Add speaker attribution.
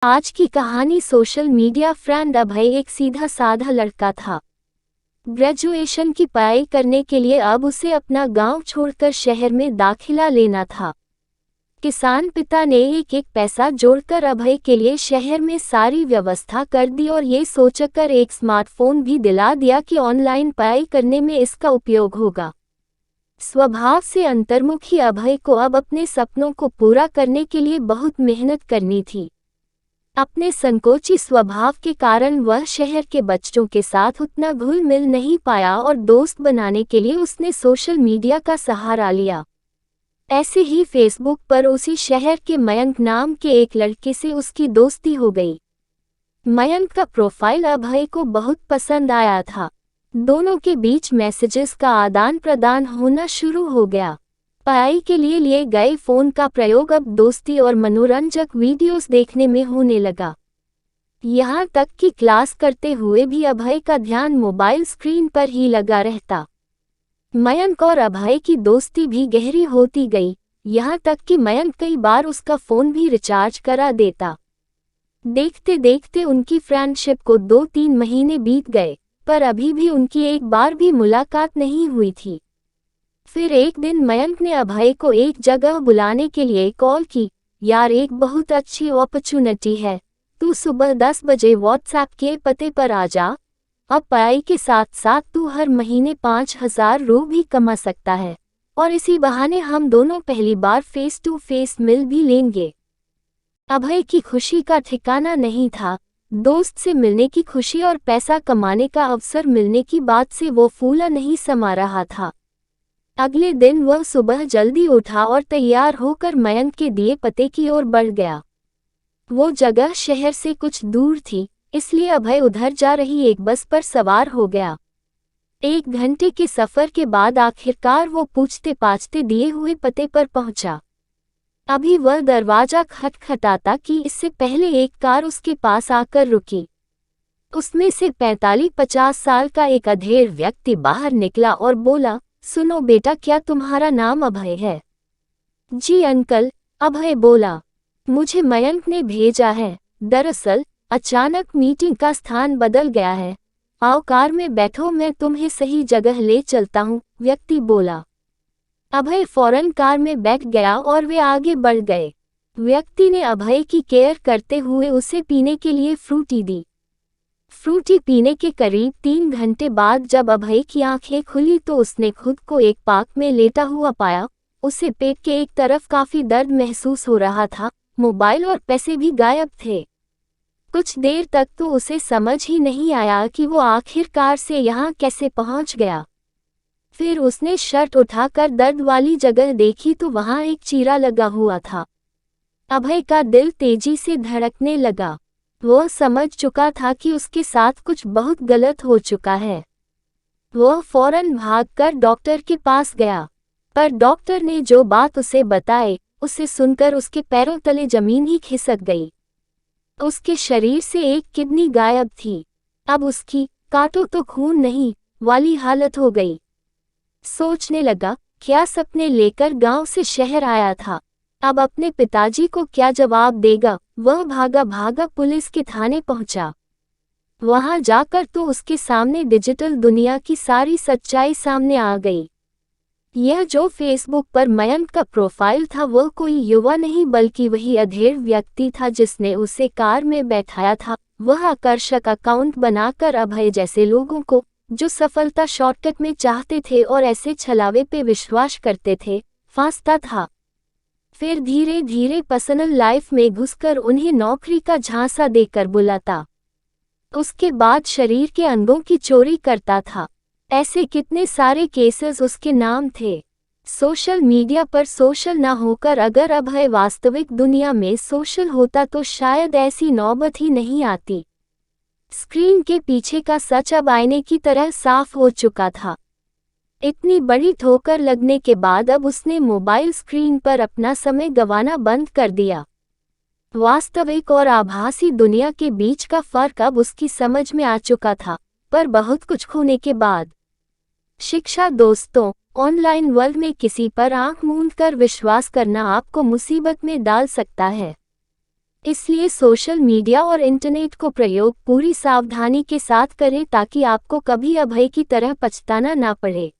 Speaker 1: आज की कहानी सोशल मीडिया फ्रेंड अभय एक सीधा साधा लड़का था। ग्रेजुएशन की पढ़ाई करने के लिए अब उसे अपना गांव छोड़कर शहर में दाखिला लेना था। किसान पिता ने एक एक पैसा जोड़कर अभय के लिए शहर में सारी व्यवस्था कर दी और ये सोचकर एक स्मार्टफोन भी दिला दिया कि ऑनलाइन पढ़ाई करने में इसका उपयोग होगा। स्वभाव से अंतर्मुखी अभय को अब अपने सपनों को पूरा करने के लिए बहुत मेहनत करनी थी। अपने संकोची स्वभाव के कारण वह शहर के बच्चों के साथ उतना घुल मिल नहीं पाया और दोस्त बनाने के लिए उसने सोशल मीडिया का सहारा लिया। ऐसे ही फेसबुक पर उसी शहर के मयंक नाम के एक लड़के से उसकी दोस्ती हो गई। मयंक का प्रोफाइल अभय को बहुत पसंद आया था। दोनों के बीच मैसेजेस का आदान प्रदान होना शुरू हो गया। पढ़ाई के लिए गए फोन का प्रयोग अब दोस्ती और मनोरंजक वीडियोस देखने में होने लगा। यहाँ तक कि क्लास करते हुए भी अभय का ध्यान मोबाइल स्क्रीन पर ही लगा रहता। मयंक और अभय की दोस्ती भी गहरी होती गई, यहाँ तक कि मयंक कई बार उसका फोन भी रिचार्ज करा देता। देखते देखते उनकी फ्रेंडशिप को 2-3 महीने बीत गए, पर अभी भी उनकी एक बार भी मुलाकात नहीं हुई थी। फिर एक दिन मयंक ने अभय को एक जगह बुलाने के लिए कॉल की। यार, एक बहुत अच्छी अपॉर्चुनिटी है, तू सुबह 10 बजे व्हाट्सएप के पते पर आ जा। अब पढ़ाई के साथ साथ तू हर महीने 5,000 रू भी कमा सकता है और इसी बहाने हम दोनों पहली बार फेस टू फेस मिल भी लेंगे। अभय की खुशी का ठिकाना नहीं था। दोस्त से मिलने की खुशी और पैसा कमाने का अवसर मिलने की बात से वो फूला नहीं समा रहा था। अगले दिन वह सुबह जल्दी उठा और तैयार होकर मयंक के दिए पते की ओर बढ़ गया। वो जगह शहर से कुछ दूर थी, इसलिए अभय उधर जा रही एक बस पर सवार हो गया। 1 घंटे के सफर के बाद आखिरकार वो पूछते पाछते दिए हुए पते पर पहुंचा। अभी वह दरवाजा खटखटाता कि इससे पहले एक कार उसके पास आकर रुकी। उसमें से 45-50 साल का एक अधेड़ व्यक्ति बाहर निकला और बोला, सुनो बेटा, क्या तुम्हारा नाम अभय है? जी अंकल, अभय बोला। मुझे मयंक ने भेजा है। दरअसल अचानक मीटिंग का स्थान बदल गया है। आओ कार में बैठो, मैं तुम्हें सही जगह ले चलता हूँ, व्यक्ति बोला। अभय फौरन कार में बैठ गया और वे आगे बढ़ गए। व्यक्ति ने अभय की केयर करते हुए उसे पीने के लिए फ्रूटी दी। फ्रूटी पीने के करीब 3 घंटे बाद जब अभय की आंखें खुली तो उसने खुद को एक पार्क में लेटा हुआ पाया। उसे पेट के एक तरफ काफी दर्द महसूस हो रहा था। मोबाइल और पैसे भी गायब थे। कुछ देर तक तो उसे समझ ही नहीं आया कि वो आखिरकार से यहाँ कैसे पहुँच गया। फिर उसने शर्ट उठाकर दर्द वाली जगह देखी तो वहाँ एक चीरा लगा हुआ था। अभय का दिल तेजी से धड़कने लगा। वह समझ चुका था कि उसके साथ कुछ बहुत गलत हो चुका है। वह फौरन भागकर डॉक्टर के पास गया, पर डॉक्टर ने जो बात उसे बताई, उसे सुनकर उसके पैरों तले जमीन ही खिसक गई। उसके शरीर से एक किडनी गायब थी। अब उसकी काटो तो खून नहीं वाली हालत हो गई। सोचने लगा, क्या सपने लेकर गांव से शहर आया था, अब अपने पिताजी को क्या जवाब देगा। वह भागा भागा पुलिस के थाने पहुंचा। वहां जाकर तो उसके सामने डिजिटल दुनिया की सारी सच्चाई सामने आ गई। यह जो फेसबुक पर मयंक का प्रोफाइल था वह कोई युवा नहीं बल्कि वही अधेड़ व्यक्ति था जिसने उसे कार में बैठाया था। वह आकर्षक अकाउंट बनाकर अभय जैसे लोगों को, जो सफलता शॉर्टकट में चाहते थे और ऐसे छलावे पे विश्वास करते थे, फांसता था। फिर धीरे धीरे पर्सनल लाइफ में घुसकर उन्हें नौकरी का झांसा देकर बुलाता। उसके बाद शरीर के अंगों की चोरी करता था। ऐसे कितने सारे केसेस उसके नाम थे। सोशल मीडिया पर सोशल ना होकर अगर अभय वास्तविक दुनिया में सोशल होता तो शायद ऐसी नौबत ही नहीं आती। स्क्रीन के पीछे का सच अब आईने की तरह साफ हो चुका था। इतनी बड़ी ठोकर लगने के बाद अब उसने मोबाइल स्क्रीन पर अपना समय गंवाना बंद कर दिया। वास्तविक और आभासी दुनिया के बीच का फर्क अब उसकी समझ में आ चुका था, पर बहुत कुछ खोने के बाद। शिक्षा दोस्तों, ऑनलाइन वर्ल्ड में किसी पर आंख मूंद कर विश्वास करना आपको मुसीबत में डाल सकता है। इसलिए सोशल मीडिया और इंटरनेट को प्रयोग पूरी सावधानी के साथ करें ताकि आपको कभी अभय की तरह पछताना ना पड़े।